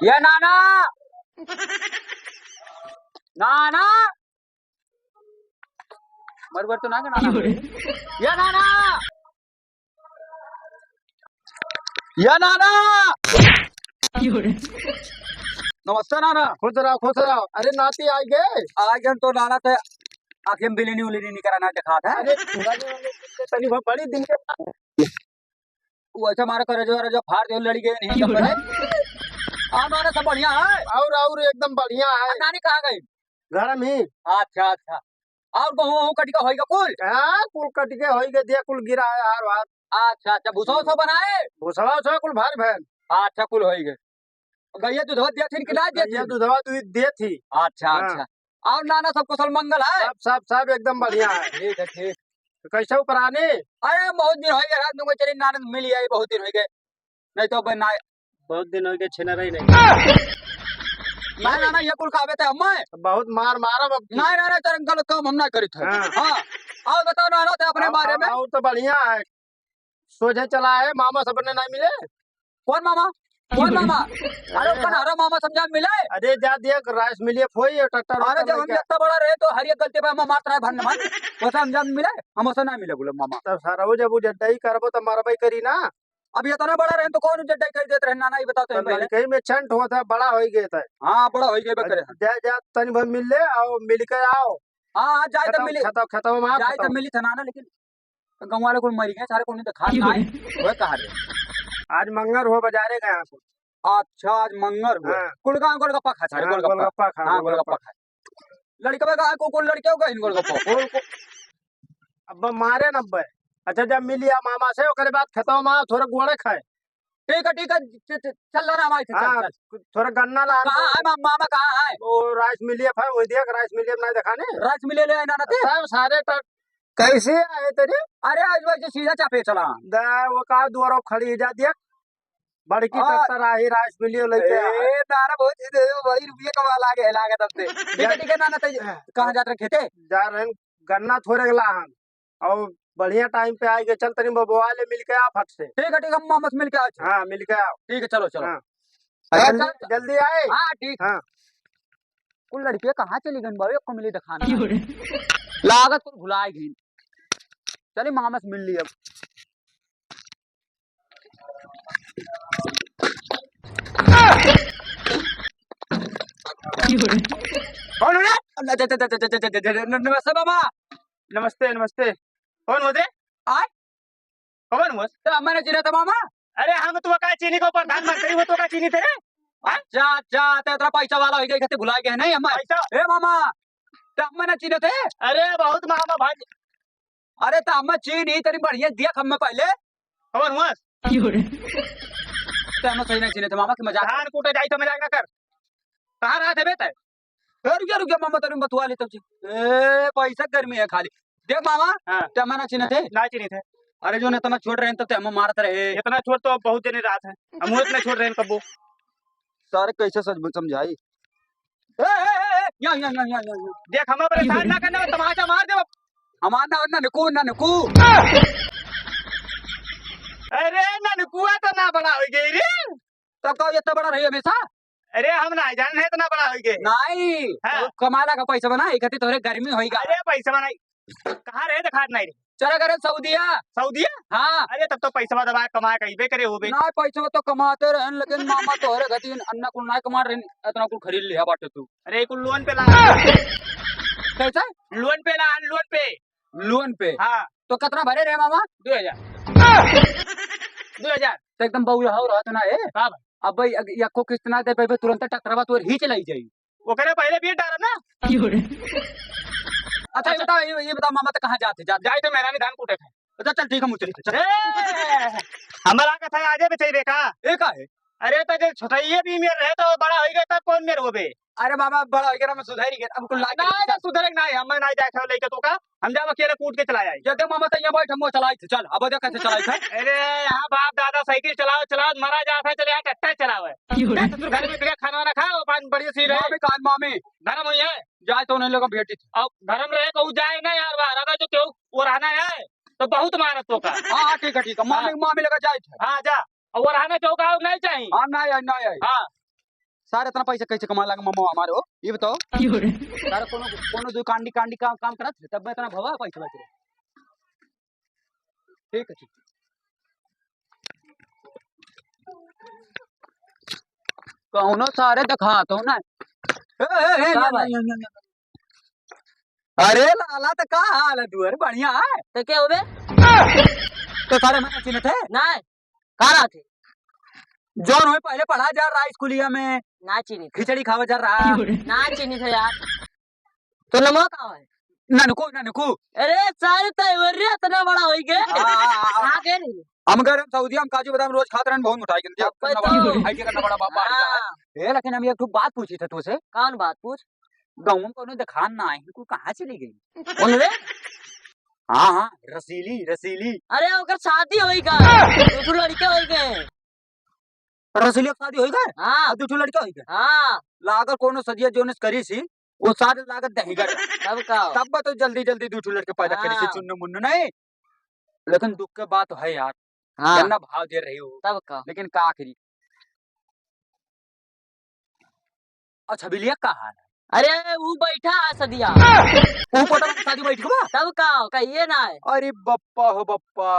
ये नाना नाना बरोबर तो ना नाना ये नाना ये नाना नमस्ते नाना खुश रहो। अरे नाती आ गए। आज तो नाना थे आखिर बिलिनी उलिनी नहीं करा ना दिखा था अरे तनी बहुत बड़ी दिन के बाद। वो अच्छा मारा करे जो फाड़ दे लड़ी गए नहीं सब बने नाना सब बढ़िया है और एकदम बढ़िया है। नानी कहाँ गई घर में ही। अच्छा अच्छा और गहूं कटी का होएगा कुल हाँ, कुल कट के हो गए दिया, कुल गिरा है हार हार। अच्छा अच्छा भूसा वूसा बनाए भूसवा उछवा कुल भार भैन। अच्छा कुल होएगा गैया दूधवा दिया थी कि ना दिया ये थी दूधवा दूध दे थी। अच्छा हाँ। अच्छा और नाना सब कुशल मंगल है सब एकदम बढ़िया है। ठीक है ठीक तो कैसे ऊपराने। अरे बहुत दिन हो गए रात में चली नाना मिली आई बहुत दिन हो गए नहीं तो बना बहुत दिन हो गए छेना रही नहीं। ना नाना ये कुल खावे थे हमें बहुत मार मारब अब। नहीं नाना तेरे गलत काम हम ना करी थे हाँ। हाँ और बताओ नाना थे अपने बारे में और तो बढ़िया है। सोझे चला है, मामा सबने नहीं मिले। कौन मामा अरे उसका हरा मामा समझा मिले अरे जा दिया राइस मिलिए फोई ट्रैक्टर। अरे जब हम इतना बड़ा रहे तो हर एक गलती पे हम मारता है भन भन वैसा समझा मिले हम ऐसा नहीं मिले बोले मामा तब सारा वो जब जड्डा ही करबो तो मारबाई करी ना। अब ये तो ना बड़ा रहे तो कौन जड्डा कर देते रहे नाना ही बताते हैं पहले लड़कई में छंट हुआ था, बड़ा हो गया था। हाँ बड़ा हो गए करे जा तनी भर मिल ले और मिल के आओ। हाँ जाए तो मिली खत्म मार जाए तो मिली था नाना लेकिन गाँव वाले को मर गए सारे को नहीं तो खा खाए वो कहा रहे आज मंगर हुआ बाजारे गया को। अच्छा आज मंगर हुआ हाँ। कुलगांव गोलगप्पा खा सारे गोलगप्पा खा। हाँ गोलगप्पा खा लड़का का को लड़के होगा इन गोलगप्पा अब मारे नब्बे। अच्छा जब मिलिया मामा से ओकरे बाद खत्म मार थोड़ा गोड़े खाए। ठीक है चल रहा हमारे हाँ, थोड़ा गन्ना ला। कहाँ है मामा कहाँ है वो राइस मिलिए भाई वो दिया राइस मिलिए नहीं दिखाने। राइस मिले ले नाना थे सब सारे तक कैसे आए तेरे। अरे आज वैसे सीधा चापे चला वो कहा दुआरों खड़ी जा दिया बड़की ट्रैक्टर आई राइस मिलियो लेके नाना बहुत बड़ी रुपये कमा लागे तब से ठीक है नाना कहाँ जाते खेते जा रहे गन्ना थोड़े गला हम और बढ़िया टाइम पे आएंगे। चल तनी बबुआ ले मिल के आ फट से। ठीक है हम मामा से मिल के आओ हाँ मिल के आओ। ठीक है चलो चलो हाँ। जल्दी आए। हाँ ठीक हाँ। कुल लड़कियां कहाँ चली गई बाबू को मिली दिखाना लागत को भुलाए गई चलिए मामा से मिल ली अब कौन हो नमस्ते मामा नमस्ते नमस्ते। कौन हो दे आय कौन हो। तो मैंने चिन्हा था मामा अरे हम तो का चीनी को प्रधानमंत्री हो तो का चीनी तेरे। अच्छा अच्छा तो इतना पैसा वाला हो गया कहते भुला गए नहीं हम ए मामा तो मैंने चिन्हे थे अरे बहुत मामा भाई। अरे तो हम चीनी तेरी बढ़िया दिया हम पहले कौन हुआ तो हम सही नहीं चिन्हे थे मामा की मजाक धान कूटे जाई तो मजाक ना कर। कहाँ रहा थे बेटा। रुक गया मामा तेरी बतुआ लेता ए पैसा गर्मी है खाली देख मामा तो मैंने चिन्हे थे ना चीनी थे। अरे जो इतना छोड़ रहे हैं तो हम मारते रहे इतना छोड़ तो बहुत दिन रात है हम इतना छोड़ रहे हैं कब्बू सारे कैसे सच समझाई देख हमें परेशान ना करना तमाचा मार दे। हमारा ना नुकू अरे ना नुकुआ तो ना बड़ा हो गई रे। तब तो इतना बड़ा रही हमेशा अरे हम ना जान है इतना बड़ा हो गए नहीं तो कमाला का पैसा बना इकट्ठी तोरे गर्मी होएगा अरे पैसा बनाई कहाँ रहे दिखात नहीं रे। चला करे सऊदिया सऊदिया। हाँ अरे तब तो पैसा दबा कमाए कहीं करे हो बे। ना पैसा तो कमाते रहे लेकिन मामा तोहरे गति अन्ना कुल ना कमा रहे इतना कुल खरीद लिया बाटे तू अरे कुल लोन पे ला कैसा लोन पे हाँ तो कितना भरे रहे मामा 2000 तो एकदम बहु हो रहा तो ना है हाँ अब भाई यको किस्त ना दे पे तुरंत टकरावा तो ही चलाई जाई वो करे पहले भी डाला ना। अच्छा ये बता मामा तो कहाँ जाते जाए तो मैंने धान कूटे थे। अच्छा चल ठीक है मुझे हमारा कथा आजे बचे देखा एक है अरे तो जो छोटाइए भी मेरे रहे तो बड़ा हो गया तब कौन मेरे हो बे। अरे बाबा बड़ा हो गया मैं सुधारी गया अब कुल ना सुधरे ना हम ना जाए लेके तो का हम जाओ अकेले कूट के चला जाए। जब मामा तो यहाँ बैठ हम चलाई थे चल अब देख कैसे चलाई थे अरे यहाँ बाप दादा साइकिल चलाओ मरा जाता है चले यहाँ ट्रैक्टर चलाओ है घर में खाना वाना खाओ बढ़िया सी रहे मामी कान मामी धर्म हुई है जाए तो उन्हें लोग भेटी थी अब धर्म रहे तो जाए ना यार बाहर अगर जो क्यों वो रहना है तो बहुत मानत तो का। हाँ ठीक है मामी लगा जाए थे हाँ जा और वो रहना चौका नहीं चाहिए हाँ नहीं हाँ सारे इतना पैसा कैसे कमा लगा मम्मा हमारे हो ये बताओ सारे कोनो कोनो जो कांडी कांडी काम करत थे, तब मैं इतना भवा पैसा बच रहे। ठीक है ठीक। कौनो सारे दिखा तो ना का भाई? अरे लाला तो का हाल है तू? अरे बढ़िया है तो क्या होबे? तो सारे मैंने चिन्ह थे नहीं का रहा थे जौन हो पहले पढ़ा जा रहा स्कूलिया में ना चीनी खिचड़ी खावा जा रहा ना चीनी था यार। तो नमक का है ननको अरे सारे तैयारी इतना बड़ा हो गए कहां गए नहीं हम गए सऊदी हम काजू बादाम रोज खाते रहन बहुत मिठाई के अब तो- हाई करना बड़ा बाबा हाँ, ए लेकिन हम एक बात पूछी थे तुझसे कौन बात पूछ गाँव में कोनो दिखान ना आई तू कहाँ चली गई? उनरे हाँ हाँ रसीली रसीली अरे ओकर शादी होई का दूसरी लड़के होई गए। रसीली की शादी होई गए हाँ और दूसरी लड़का होई गए हाँ लागत कोनो सदिया जोनस करी सी वो सारे लागत दही गए तब का तब तो जल्दी जल्दी दूसरी लड़के पैदा करी सी हाँ। चुन्न मुन्न नहीं। लेकिन दुख के बात है यार हाँ गन्ना भाव दे रही हो तब का लेकिन का करी। अच्छा बिलिया का हाल है? अरे वो बैठा है सदिया ऊपर तो शादी बैठ गया तब का कहिए ना है। अरे बप्पा हो बप्पा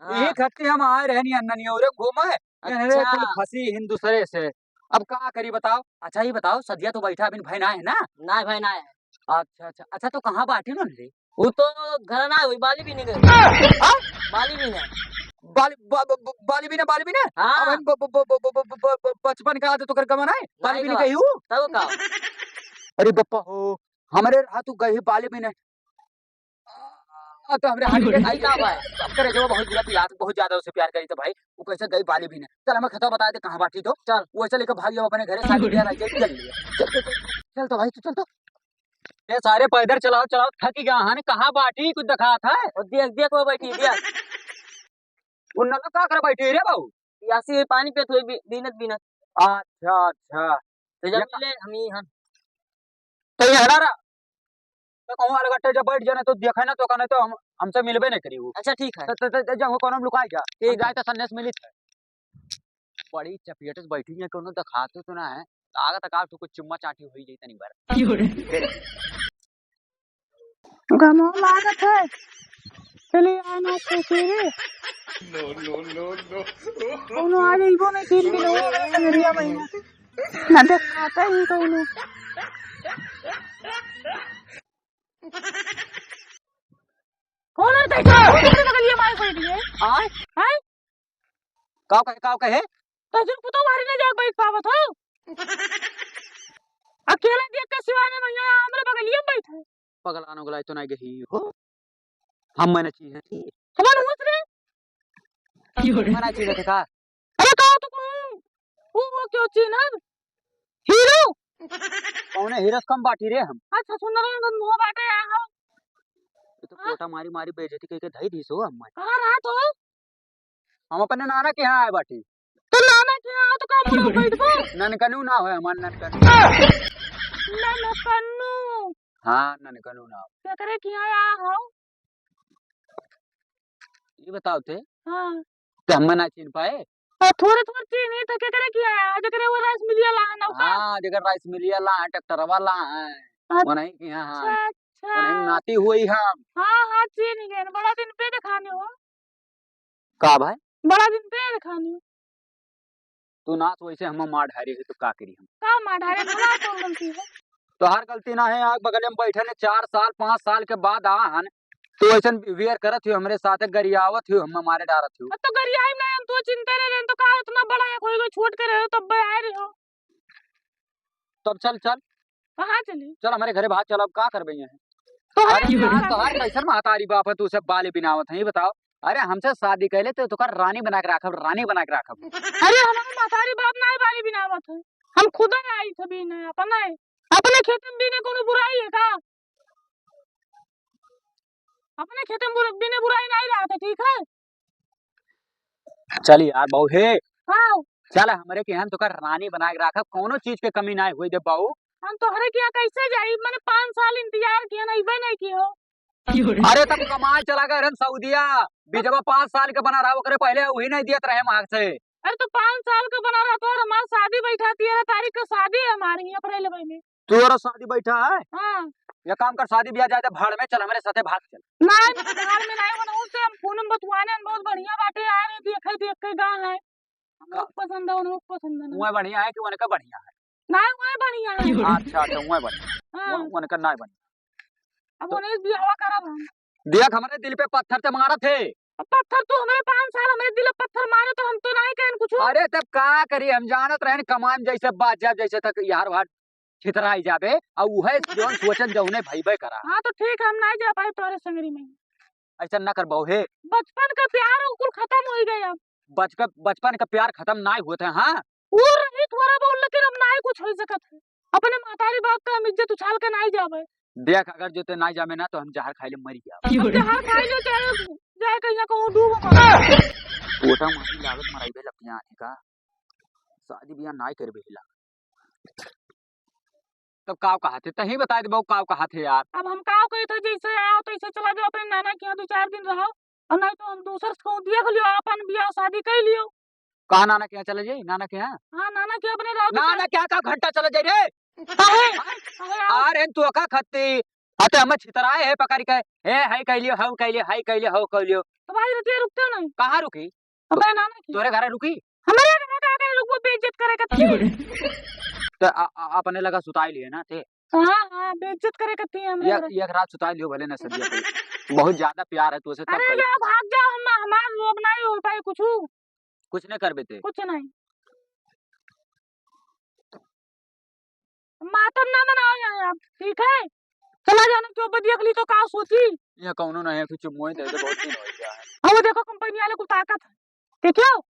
हाँ, एक हफ्ते हम आए रहनी अन्ना और घूमा है अच्छा कुल फंसी हिंदुसरे से अब का करी बताओ। अच्छा ये बताओ सदिया तो बैठा अभी भाई ना है ना? ना भाई ना है अच्छा अच्छा अच्छा तो कहाँ बाटी ना रे? वो तो घर ना हुई बाली भी नहीं गई बाली भी नहीं बाली भी ना अब हाँ हम बचपन का आदत तो कर गमन है बाली भी नहीं गई हूँ। तब का अरे बप्पा हो हमारे हाथ गई बाली भी नहीं तो हमरे हाथ आई का भाई अब करे जो बहुत बुरा पिला बहुत ज्यादा उसे प्यार करी तो भाई वो कैसे गई बाली भी नहीं। चल हमें खता बता दे कहाँ बाटी तो चल वो ऐसे लेकर भाग जाओ अपने घरे शादी ब्याह रह गई चल चल तो भाई तू चल तो ये सारे पैदल चलाओ चलाओ थक गया हाने कहाँ बाटी कुछ दिखा था और देख देख वो बैठी देख वो नल का कर बैठी रे बाबू यासी हुई पानी पे थोड़ी बीनत बीनत अच्छा अच्छा तो जब मिले हम ही हम तो ये हरा रहा तो कहूँ अलग अट्टे जब बैठ जाने तो देखा ना तो कहने तो हम हमसे मिलबे नहीं करी वो अच्छा ठीक है तो जब कौन लुकाई जा ठीक जाए तो संदेश मिली है बड़ी चपेट बैठी है कोनो दिखाते तो ना है आगा तक आप तो कुछ चुम्मा चाटी हुई जाई तनी बार गमो लागत है चलिए आना सोचिए कोनो आ जाइबो नहीं 3 दिन हो गए मेरिया भैया ना दिखाता ही कोनो कौन है तेरा तेरे बगल ये मार पड़ दिए आय हाय काव कहे तो जो पुतो मारी ने जाग बैठ पावत हो अकेले देख के सिवाने भैया हमरे बगल ये बैठे पगल आनो गलाई तो नहीं गई हो हम मैंने चीज है कौन हुस रे मना चीज है का अरे का तो वो क्यों चीना हीरो कौन है हीरस कम बाटी रे हम अच्छा सुंदर मुंह बाटे आया हो ये तो कोटा मारी मारी बेइज्जती करके धई दीसो हम कहां रहा तो हम अपने नाना के यहाँ आए बाटी तो नाना के यहाँ तो काम करो बैठबो ननकनू ना होए हमार ननकनू ना कन्नू हाँ ननकनू ना हो। क्या करे कि आया हो ये बताओ थे हां तो हम ना चिन पाए और थोड़े थोड़े चीनी तो क्या करे कि आया जो करे वो रस मिलिया ला ना का हाँ जगह राइस मिलिया ला ट्रैक्टर वाला है वो नहीं कि हाँ अच्छा अच्छा वो नहीं नाती हुई हम हाँ हाँ चीनी के बड़ा दिन पे दिखाने हो का भाई बड़ा दिन पे दिखाने हो तू नाच वैसे हम मार ढारी है तो का करी हम का माढ़ारे भला तो गलती है तो हर गलती ना है आग बगल में बैठे ने 4 साल 5 साल के बाद आन तो ऐसा बिहेवियर करत हो हमरे साथे गरियावत हो हम मारे डारत हो अब तो गरिया ही नहीं हम तो चिंता रहे तो का इतना बड़ा या कोई छोड़ के रहे हो तब बे आए रहे हो तब चल कहाँ चली चल हमारे घरे बाहर चल अब का करबे हैं तो अरे यार तो हर कैसन महतारी बाप है तू सब बाले बिनावत है ये बताओ अरे हमसे शादी कैले तो तुकार रानी बना के रखब रानी बना के रखब अरे हमारे मातारी बाप ना वाली बिनावत है हम खुद ही आई थे बीने अपने खेत में बीने कोनो बुराई है का अपने खेत में बीने बुराई नहीं रहा था ठीक है चल यार बहु हे हाँ चल हमरे के हम तुकार रानी बना के रखब कोनो चीज के कमी ना हुई दे बाऊ हम तो हरे किया कैसे जाई मैंने 5 साल इंतजार किया नहीं बे नहीं कियो अरे तब कमाए चला गए रन सऊदिया बीजवा 5 साल के बना रहा करे पहले वही नहीं दियत रहे मांग से अरे तो 5 साल का बना रहा तो और हमारी शादी बैठा 13 तारीख को शादी है हमारी अप्रैल महीने। तू और शादी बैठा है? हाँ ये काम कर, शादी ब्याह जाए तो भाड़ में चल, हमारे साथे भाग चल। नहीं मैं बिहार में नहीं बना उससे हम फोन में बतवाने हम बहुत बढ़िया बातें आ रही थी देख के गाँव है हमको पसंद है उनको पसंद है उहे बढ़िया है कि उनका बढ़िया है? नहीं वही बढ़िया है। अच्छा अच्छा, उहे बढ़िया, हाँ उनका नहीं बढ़िया। अब उन्हें ब्याह करब हम। देख हमारे दिल पे पत्थर से मारा थे। अब पत्थर तो हमारे 5 साल हमारे दिल पे पत्थर मारे तो हम तो नहीं कहें कुछ। अरे तब का करी, हम जानत रहे कमान जैसे बात जब जैसे तक यार बात छितराई जाबे और उहे जोन सोचन जौने भईबे करा। हाँ तो ठीक है हम नहीं जा पाए तोरे संगरी में। ऐसा न कर बहु, बचपन का प्यार कुल खत्म हो गया अब। बचपन का प्यार खत्म नहीं होते। हाँ वो रही थोड़ा बोल लेकिन अब नहीं कुछ हो सकत है। अपने मातारी बाप का हम इज्जत उछाल के नहीं जावे। देख अगर जो ते नहीं जामे ना तो हम जहर खाई ले मरी जाओ। अब जहाँ खाई लो चाहे जाए कहीं कहूँ डूबो मरो। ओटा मारी लागत मराइबे लपिया आने का शादी बियाह नहीं करबे हिला। तब काव कहा थे तही बता दे बहु, काव कहा थे यार। अब हम काव कही थे जैसे आओ तो ऐसे चला जाओ अपने नाना के यहाँ 2-4 दिन रहो और नहीं तो हम दूसर को देख लियो अपन ब्याह शादी कर लियो। कहा नाना के यहाँ चले जाए? नाना के यहाँ? हाँ नाना के अपने रहो। नाना क्या का घंटा चले जाए रे? अरे तू का खत्ती अते हम छितराए है पकड़ के ए हाय कइलियो हाउ कइलियो हाय कइलियो हाउ कइलियो। तो भाई रुकिए रुकते नहीं। कहाँ रुकी? अपने नाना की तोरे घर रुकी? हमारे घर का आकर लोग बेइज्जत करे करती। तो अपने लगा सुताई लिए ना थे। हाँ हाँ बेइज्जत करे करती है हमरे घर। एक रात सुताई लियो भले न सदिया कोई बहुत ज्यादा प्यार है तुझसे तब अरे कही। जा भाग जाओ हम हमार लोग नहीं हो पाए कुछ नहीं कर बेते। कुछ नहीं। मातम ना मनाओ यहाँ आप ठीक है। चला जाना क्यों देख ली तो का सोची। ये कौनो नहीं है कुछ मोय दे दे बहुत दिन हो गया है। अब वो देखो कंपनी वाले को ताकत है देखियो।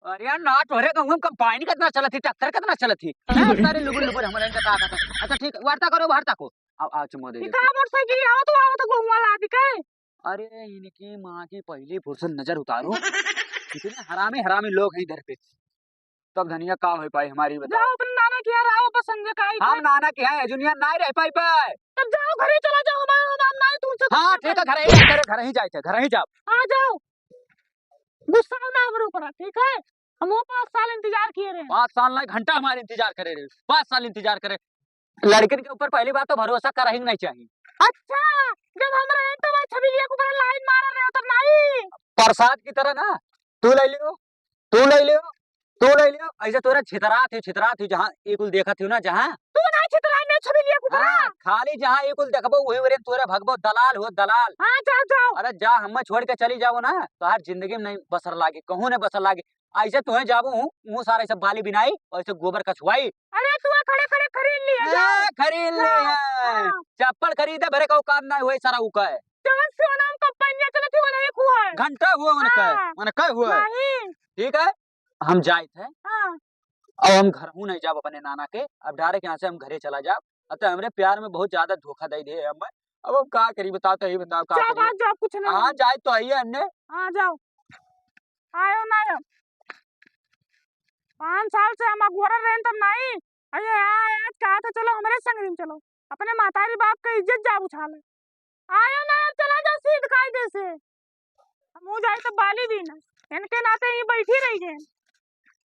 अरे यार ना तोरे कहूं कंपाइन कितना चलत थी ट्रैक्टर कितना चलत थी सारे लुबुर लुबुर हमारे इनका ताकत है। अच्छा ठीक वार्ता करो वार्ता को आ चुमो दे। इतना मोटरसाइकिल आओ तो गोवा ला दी के। अरे इनकी माँ की पहली फुर्सत नजर उतारो कितने हरामी हरामी लोग हैं इधर पे। तब धनिया का हो पाई हमारी बताओ। जाओ अपने नाना के यहाँ रहो पसंद का ही। हम नाना के हैं दुनिया नहीं रह पाई पाए। तब जाओ घर ही चला जाओ हमारा नहीं तुमसे। हाँ ठीक है घर ही जाए थे घर ही जाओ। आ जाओ गुस्सा ना हमारे ऊपर ठीक है। हम 5 साल इंतजार किए रहे। 5 साल नहीं घंटा हमारे इंतजार करे रहे 5 साल इंतजार करे। लड़किन के ऊपर पहली बात तो भरोसा कर ही नहीं चाहिए। अच्छा जब हम रहे तो मैं छबीलिया को बड़ा लाइन मार रहे हो तो नहीं प्रसाद की तरह ना तू ले लियो तू ले लियो तू ले लियो ऐसे तोरा छितरा थी जहाँ एक उल देखा थी ना जहाँ तू ना छितरा ने छबीलिया को बड़ा। खाली जहाँ एक उल देखबो वही वरे तोरे भगबो दलाल हो दलाल। हाँ जाओ जाओ। अरे जा हम छोड़ के चली जाओ ना तो हर जिंदगी में नहीं बसर लागे कहूँ नहीं बसर लागे। ऐसे तुम्हें जाबू मुँह सारा सब बाली बिनाई और ऐसे गोबर कछुआई। अरे तू खड़े खड़े खरीद लिया खरीद लिए चप्पल खरीदे भरे का काम नहीं हुए सारा उका है। जवन सोना कंपनी चले थी वो नहीं हुआ है घंटा हुआ मैंने कह हुआ है। नहीं ठीक है हम जाए थे हाँ। अब हम घर हूँ नहीं जाब अपने नाना के अब डायरेक्ट यहाँ से हम घरे चला जाओ। अतः हमरे प्यार में बहुत ज्यादा धोखा दे दिए हम। अब हम क्या करी बताओ तो ही बताओ क्या करी। जाओ कुछ नहीं। हाँ जाए तो आइए अन्य। हाँ जाओ आयो ना 5 साल से हम अगुआ रहे तब नहीं। अरे आज कहा था चलो हमारे संग चलो अपने मातारी बाप का इज्जत जा उछाले। आयो ना अब चला जाओ सीध कायदे से। हम जाए तो बाली भी ना इनके नाते ही बैठी रही गए।